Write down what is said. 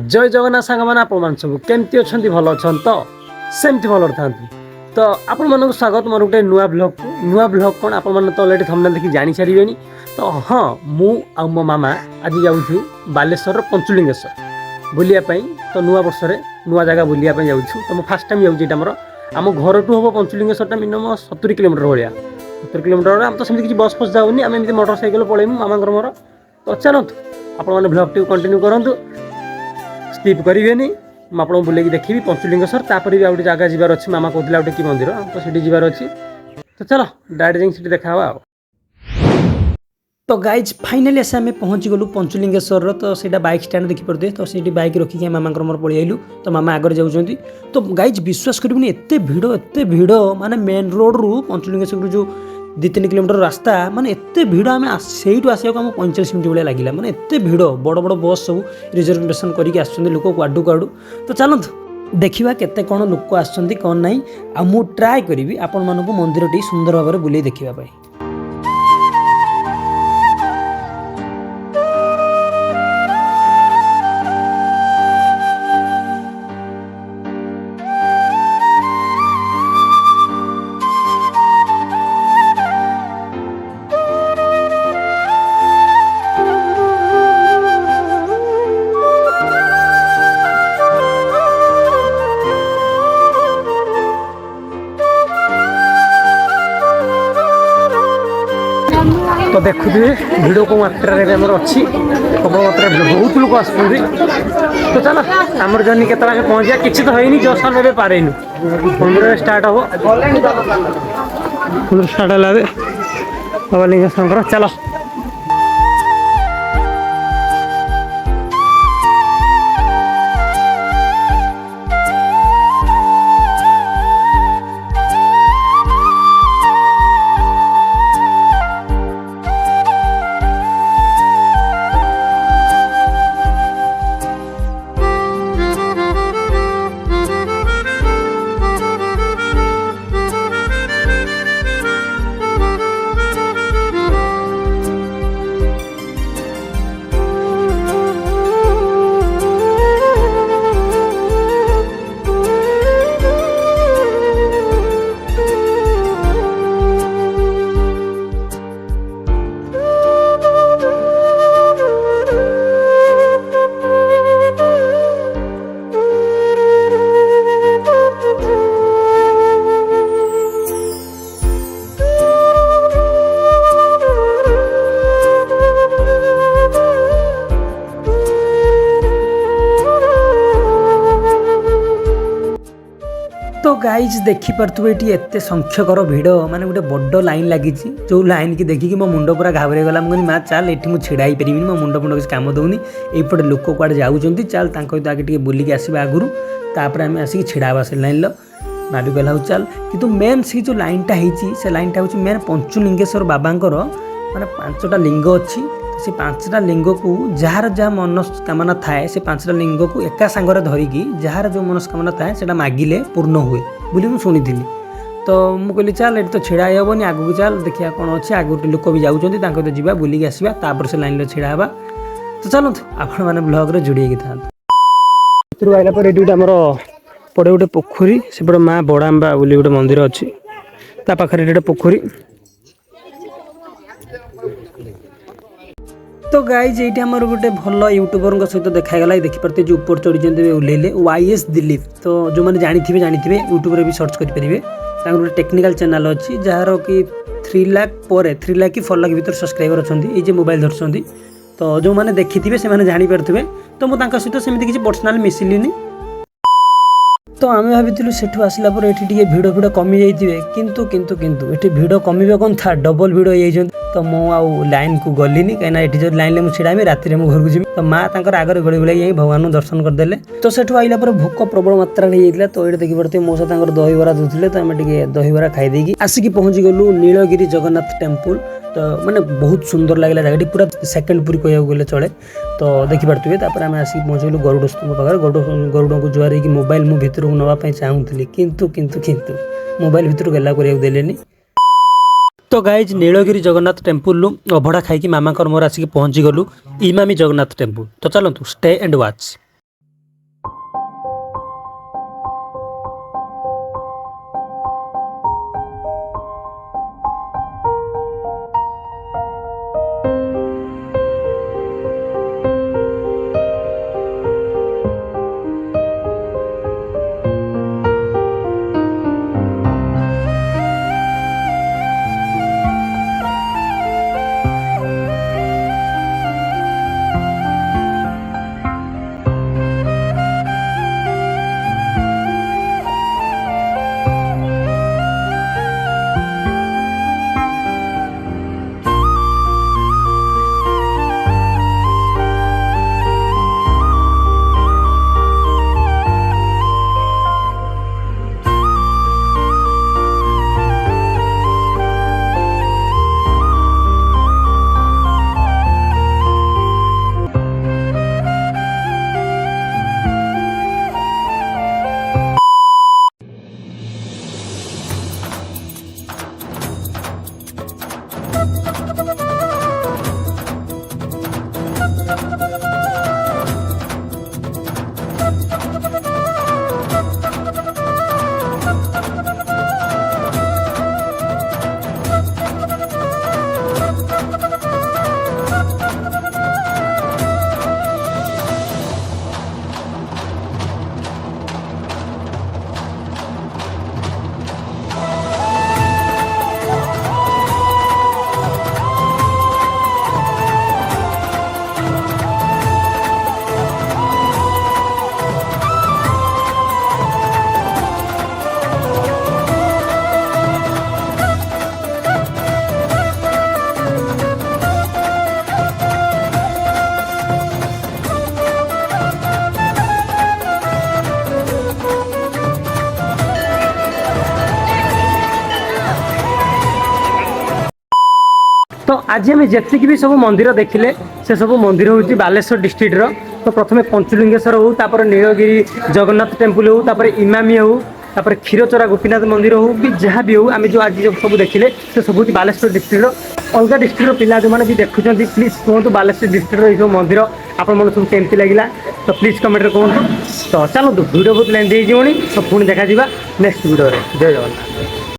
जय जगन्नाथ सांग मैंने आप सब केमती अच्छा भल अच्छा तो सेमती भल था तो आपण मानक स्वागत मोर गोटे नुआ ब्लॉग कौन आप तो अलरेडी थंबनेल देखि जानी सारे तो हाँ मु आ मो मामा आज जाऊँ बालेश्वर पंचुलिंगेश्वर बुलियापाई तो नुआ वर्ष नुआ जगह बुलियापाई जाऊँ तो मैं फास्ट टाइम जाऊँगी आमर आम घर टू हम पंचुलिंगेश्वर मिनिमम 70 किलोमीटर भाया 70 किलोमीटर आम तो सेमती किसी बस फस जाऊनी आम एमती मोटरसाइकेल पलैमु मामा मोर तो चलतु आपण ब्लॉग टी कंटिन्यू करूँ स्किप करेंगे मुझे बुले देखी पंचुलिंगेश्वर तापर भी आउटे जगह जीवार अच्छी मामा कहते आउटे कि मंदिर तो सीटी जीवार अच्छी तो चलो डायरेक्ट जाइए देखा आ तो गाइज फाइनाली आसे आम पहुँची गलु पंचुलिंगेश्वर तो सीटा बाइक स्टैंड देखिपे तो सीटी बाइक रखिक मामा मोर पलि आइलु तो मामा आगे जाऊँच तो गाइज विश्वास करेंगे एत भिड़ माने मेन रोड रु पंचुलिंगेश्वर जो 2-3 किलोमीटर रास्ता माने एते भिड़ आम से आसक 45 मिनट भाई लगे माने एते भिड़ बड़ बड़ बस सब रिजर्वेशन करके आसुँच लोक कुआडू कुआडू तो चलतु देखा केते कौन लोक आसुँच कौन ना आ मु ट्राए करी आपण मानक मंदिर टी सुंदर भाव में बुले देखापी। तो देखुए भिड़ को मात्रा अच्छी प्रबल मात्रा बहुत लोग आस तो चलो आमर जर्नी के पहुँचा किसी तो है जस्ट आम ए पारेनु मंदिर स्टार्ट हम मंदिर स्टार्ट है बाबा लिंगेश्वर चलो तो गाइज देखिपे ये एत संख्यकर भिड़ माने गोटे बड़ लाइन लगी जो लाइन की देखिकी मो मुंड पूरा घाबरे गला मुझे माँ चल ये मुझे छिड़ा ही पारि मो मुंड मुंड किसी कम दूनी यपटे लोक कड़े जाऊँच चल आगे बुलिक आसवा आगुरी तापर आम आसिक छिड़ा से लाइन भाभी कहला चल कि मेन से जो लाइनटा से लाइनटा हूँ मेन पंचुलिंगेश्वर बाबांकर माने 5टा लिंग अच्छी से 5टा लिंग को जार जहाँ मनस्कामना थाए से 5टा लिंग को एका सांगरे धरिकी जार जो मनस्कामना थाए से मागिले पूर्ण हुए बोली मुझे शुणी तो मुझे कहली चल ये तो छिड़ा हेनी आगू चल देखिए कौन अच्छे आगू लोक भी जाऊँच तो जीवा बुलिक आसवा तापर से लाइन छिड़ा हाँ तो चलतु आपण मैंने ब्लॉग रे जोड़ी था आइला पर ये आमर पड़े गोटे पोखरी सेपटे माँ बड़ाम्बा बोली गोटे मंदिर अच्छी ता पाखरे गोटे पोखरी तो गाइज ये आमर गोटे भल यूट्यूबर सहित देखागला देखिपे जो ऊपर चढ़ी ओल्ले YS दिलीप तो जो मैंने जानी यूट्यूब भी सर्च करेंगे गोटे टेक्निकल चैनल अच्छी जार कि 3 लाख पर 3 लाख कि 4 लाख भर सब्सक्राइबर अच्छा ये मोबाइल धरछं तो जो मैंने देखी थे से जापे तो मुझे सहित सेमती किसी पर्सनाल मिसिलिनी तो आम भाभी सेठू आसला पर ये भिड़ भिड़ कमी जाइए किंतु किंतु किंतु ये भिड़ कमिबा कौन था डबल भिड़ हो तो मु लाइन को गलिनी कहीं जो लाइन में छिड़ा रात में घर को जी तो माँ आगे गड़ी गड़ी भगवान दर्शन करदे तो सेठू आइला पर भोक प्रबल मात्रा हो तो ये देखी पड़ते मौसा दहीबरा दूसरे तो आम दहीबरा खाईदेकी आसिक पहुँची गलु नीलगिरी जगन्नाथ टेम्पल तो मैंने बहुत सुंदर लगे जगह पूरा सेकेंड पुरी कह गले चले तो देखिपे तापर आम आसिक पहुँचलु गरुड़ स्तूप पाखे गरुड़ को जुआर हो मोबाइल मु भितर को नापी चाहूली किंतु किंतु किंतु मोबाइल भितर गेला देलेनी। तो गाइज नीलगिरी जगन्नाथ टेम्पल अभड़ा खाई मामा मोर आसिक पहुँची गलु इमामी जगन्नाथ टेम्पल तो चलतु स्टे एंड वाच। आज आम जी भी सब मंदिर देखिले से सब मंदिर हूँ बालेश्वर डिस्ट्रिक्टर। तो प्रथम पंचलिंगेश्वर हो, तापर नीलगिरी जगन्नाथ टेम्पल हो, तापर इमामी हो, तापर क्षीरचोरा गोपीनाथ मंदिर हो कि जहाँ भी हो आम जो आज जो सब देखिले से सब बालेश्वर डिस्ट्रिक्टर। अलग डिस्ट्रिक्टर पिला जो मैंने भी देखुं प्लीज कहतु बालेश्वर डिस्ट्रिक्टर ये मंदिर आप सब केमती लगे तो प्लीज कमेंट कहतु। तो चलतु वीडियो बहुत लेंथी होनी तो पुणी देखा नेक्स्ट वीडियो जय जगन्नाथ।